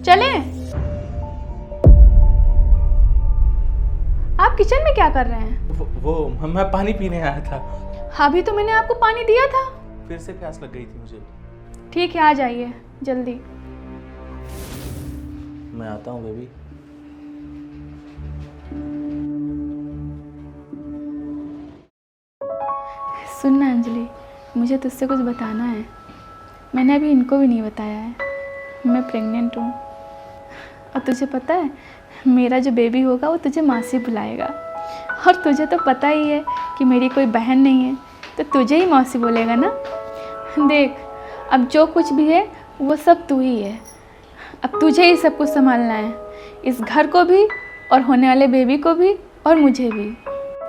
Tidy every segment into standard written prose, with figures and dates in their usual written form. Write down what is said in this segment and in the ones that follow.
चलें? आप किचन में क्या कर रहे हैं? वो मैं पानी पीने आया था। अभी तो मैंने आपको पानी दिया था। फिर से प्यास लग गई थी मुझे। ठीक है, आ जाइए जल्दी। मैं आता हूँ बेबी। सुनना अंजलि, मुझे तुझसे कुछ बताना है। मैंने अभी इनको भी नहीं बताया है, मैं प्रेग्नेंट हूँ। और तुझे पता है, मेरा जो बेबी होगा वो तुझे मौसी बुलाएगा। और तुझे तो पता ही है कि मेरी कोई बहन नहीं है, तो तुझे ही मौसी बोलेगा ना। देख, अब जो कुछ भी है वो सब तू ही है। अब तुझे ही सब कुछ संभालना है, इस घर को भी और होने वाले बेबी को भी और मुझे भी।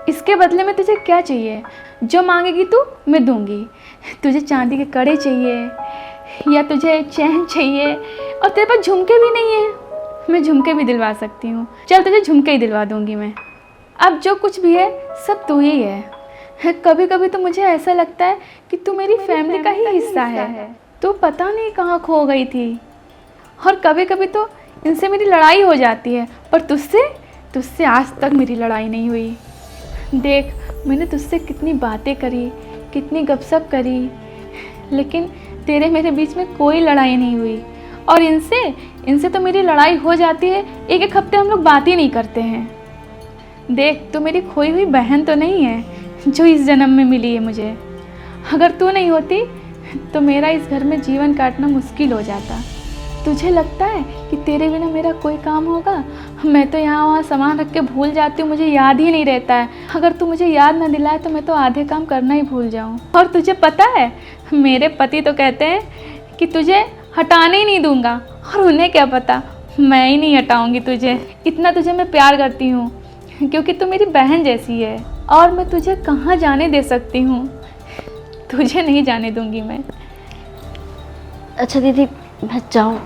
इसके बदले में तुझे क्या चाहिए? जो मांगेगी तू, मैं दूंगी। तुझे चांदी के कड़े चाहिए या तुझे चैन चाहिए? और तेरे पास झुमके भी नहीं है, मैं झुमके भी दिलवा सकती हूँ। चल, तुझे झुमके ही दिलवा दूंगी मैं। अब जो कुछ भी है सब तू ही है। कभी कभी तो मुझे ऐसा लगता है कि तू मेरी फैमिली का ही हिस्सा है। तू पता नहीं कहाँ खो गई थी। और कभी कभी तो इनसे मेरी लड़ाई हो जाती है, पर तुझसे आज तक मेरी लड़ाई नहीं हुई। देख, मैंने तुझसे कितनी बातें करी, कितनी गपशप करी, लेकिन तेरे मेरे बीच में कोई लड़ाई नहीं हुई। और इनसे तो मेरी लड़ाई हो जाती है, एक एक हफ्ते हम लोग बात ही नहीं करते हैं। देख, तू मेरी खोई हुई बहन तो नहीं है जो इस जन्म में मिली है मुझे। अगर तू नहीं होती तो मेरा इस घर में जीवन काटना मुश्किल हो जाता। तुझे लगता है कि तेरे बिना मेरा कोई काम होगा? मैं तो यहाँ वहाँ सामान रख के भूल जाती हूँ, मुझे याद ही नहीं रहता है। अगर तू मुझे याद ना दिलाए तो मैं तो आधे काम करना ही भूल जाऊँ। और तुझे पता है, मेरे पति तो कहते हैं कि तुझे हटाने ही नहीं दूंगा, और उन्हें क्या पता, मैं ही नहीं हटाऊँगी तुझे। इतना तुझे मैं प्यार करती हूँ क्योंकि तू मेरी बहन जैसी है, और मैं तुझे कहाँ जाने दे सकती हूँ? तुझे नहीं जाने दूँगी मैं। अच्छा दीदी, मैं जाऊँ?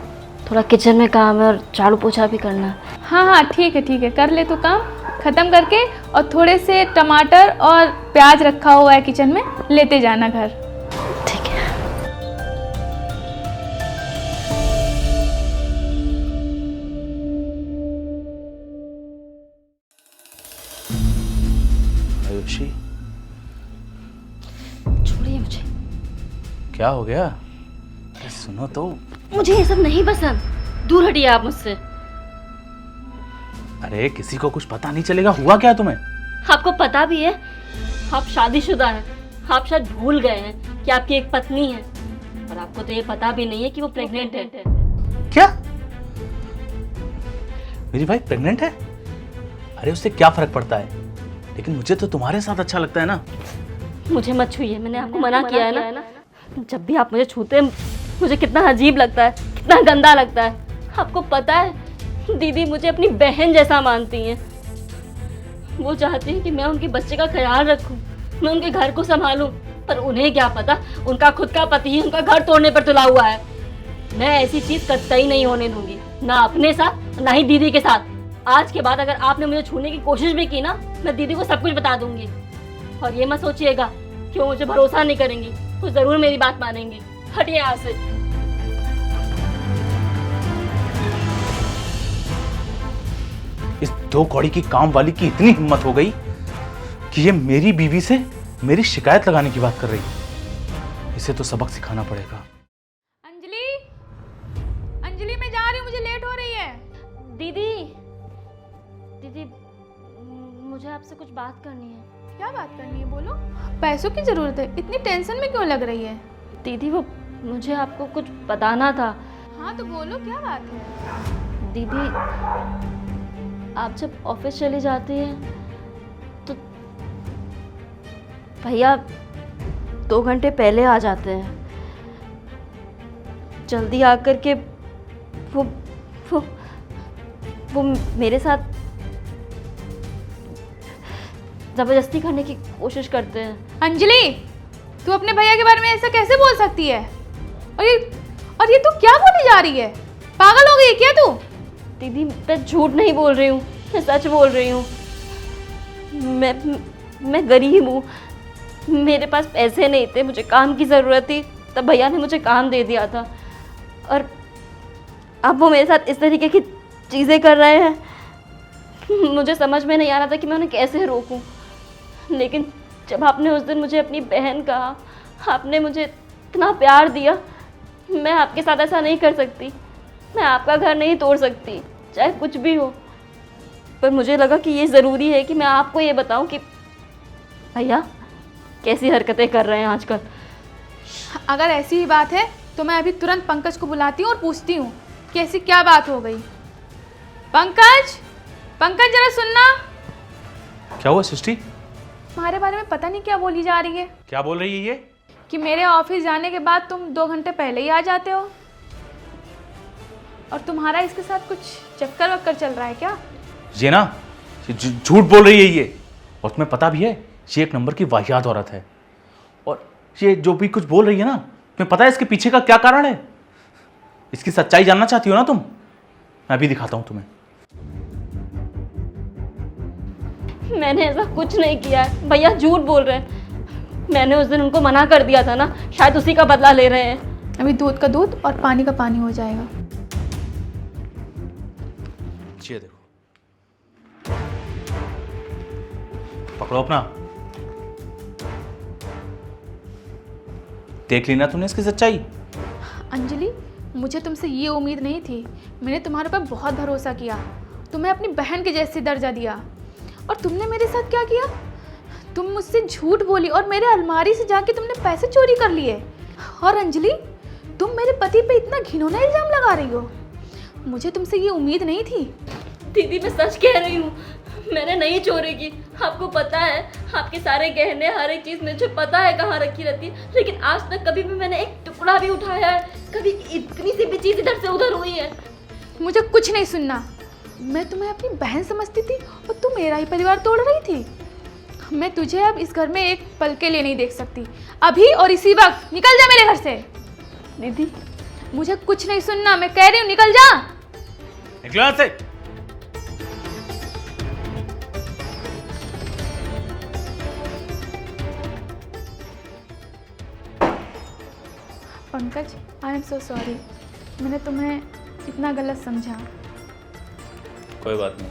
थोड़ा किचन में काम है और झाड़ू पोछा भी करना है। हाँ, ठीक है, कर ले तू काम ख़त्म करके। और थोड़े से टमाटर और प्याज रखा हुआ है किचन में, लेते जाना घर। ठीक है। आयुषी, छोड़िए मुझे। क्या हो गया? सुनो तो। मुझे ये सब नहीं पसंद, दूर हटिए आप मुझसे। अरे किसी को कुछ पता नहीं चलेगा। हुआ क्या तुम्हें? आपको पता भी है, आप शादीशुदा हैं। आप शायद भूल गए हैं कि आपकी एक पत्नी है, और आपको तो ये पता भी नहीं है कि वो प्रेग्नेंट है। क्या? मेरी वाइफ प्रेग्नेंट है? अरे उससे क्या फर्क पड़ता है, लेकिन मुझे तो तुम्हारे साथ अच्छा लगता है ना। मुझे मत छूइए, मैंने आपको मना किया है ना। जब भी आप मुझे छूते हैं मुझे कितना अजीब लगता है, कितना गंदा लगता है। आपको पता है, दीदी मुझे अपनी बहन जैसा मानती हैं। वो चाहती हैं कि मैं उनके बच्चे का ख्याल रखूं, मैं उनके घर को संभालूं, पर उन्हें क्या पता, उनका खुद का पति ही उनका घर तोड़ने पर तुला हुआ है। मैं ऐसी चीज कतई नहीं होने दूंगी, ना अपने साथ ना ही दीदी के साथ। आज के बाद अगर आपने मुझे छूने की कोशिश भी की ना, मैं दीदी को सब कुछ बता दूंगी। और ये मत सोचिएगा कि वो मुझे भरोसा नहीं करेंगी, वो जरूर मेरी बात मानेंगी। हटिए यहाँ से। इस दो कौड़ी की काम वाली की इतनी हिम्मत हो गई कि ये मेरी बीवी से मेरी शिकायत लगाने की बात कर रही है। इसे तो सबक सिखाना पड़ेगा। अंजलि, मैं जा रही हूँ, मुझे लेट हो रही है। दीदी मुझे आपसे कुछ बात करनी है। क्या बात करनी है? बोलो। पैसों की जरूरत है? इतनी टेंशन में क्यों लग रही है? दीदी वो मुझे आपको कुछ बताना था। हाँ तो बोलो, क्या बात है? दीदी, आप जब ऑफिस चली जाती हैं तो भैया 2 घंटे पहले आ जाते हैं। जल्दी आकर के वो मेरे साथ जबरदस्ती करने की कोशिश करते हैं। अंजलि, तू अपने भैया के बारे में ऐसा कैसे बोल सकती है? और ये तू क्या बोली जा रही है? पागल हो गई क्या तू? दीदी मैं झूठ नहीं बोल रही हूँ, मैं सच बोल रही हूँ। मैं गरीब हूँ, मेरे पास पैसे नहीं थे, मुझे काम की ज़रूरत थी, तब भैया ने मुझे काम दे दिया था। और अब वो मेरे साथ इस तरीके की चीज़ें कर रहे हैं। मुझे समझ में नहीं आ रहा था कि मैं उन्हें कैसे रोकूं। लेकिन जब आपने उस दिन मुझे अपनी बहन कहा, आपने मुझे इतना प्यार दिया, मैं आपके साथ ऐसा नहीं कर सकती। मैं आपका घर नहीं तोड़ सकती, चाहे कुछ भी हो। पर मुझे लगा कि ये ज़रूरी है कि मैं आपको ये बताऊं कि भैया कैसी हरकतें कर रहे हैं आजकल। अगर ऐसी ही बात है तो मैं अभी तुरंत पंकज को बुलाती हूँ और पूछती हूँ कि ऐसी क्या बात हो गई। पंकज, पंकज जरा सुनना। क्या हुआ सृष्टि? तुम्हारे बारे में पता नहीं क्या बोली जा रही है क्या बोल रही है ये? कि मेरे ऑफिस जाने के बाद तुम 2 घंटे पहले ही आ जाते हो और तुम्हारा इसके साथ कुछ चक्कर वक्कर चल रहा है क्या? ये ना झूठ बोल रही है ये, और तुम्हें पता भी है ये एक नंबर की वाहियात औरत है। और ये जो भी कुछ बोल रही है ना, तुम्हें पता है इसके पीछे का क्या कारण है? इसकी सच्चाई जानना चाहती हो ना तुम? मैं अभी दिखाता हूं तुम्हें। मैंने ऐसा कुछ नहीं किया है। भैया झूठ बोल रहे हैं। मैंने उस दिन उनको मना कर दिया था ना, शायद उसी का बदला ले रहे हैं। अभी दूध का दूध और पानी का पानी हो जाएगा। ये देखो, पकड़ो अपना। देख ली ना तुमने इसकी सच्चाई? अंजलि, मुझे तुमसे ये उम्मीद नहीं थी। मैंने तुम्हारे ऊपर बहुत भरोसा किया, तुम्हें अपनी बहन के जैसे दर्जा दिया, और तुमने मेरे साथ क्या किया? तुम मुझसे झूठ बोली और मेरे अलमारी से जाके तुमने पैसे चोरी कर लिए। और अंजलि, तुम मेरे पति पे इतना घिनौना इल्जाम लगा रही हो। मुझे तुमसे ये उम्मीद नहीं थी। दीदी मैं सच कह रही हूँ, मैंने नहीं चोरी की। आपको पता है आपके सारे गहने, हर एक चीज़ मुझे पता है कहाँ रखी रहती है, लेकिन आज तक कभी भी मैंने एक टुकड़ा भी उठाया है, कभी इतनी सी भी चीज़ इधर से उधर हुई है? मुझे कुछ नहीं सुनना। मैं तुम्हें अपनी बहन समझती थी और तू मेरा ही परिवार तोड़ रही थी। मैं तुझे अब इस घर में एक पल के लिए नहीं देख सकती। अभी और इसी वक्त निकल जा मेरे घर से। दीदी मुझे कुछ नहीं सुनना, मैं कह रही हूँ निकल जा। निकलो यहाँ से। Pankaj, I am so sorry. मैंने तुम्हें इतना गलत समझा। कोई बात नहीं।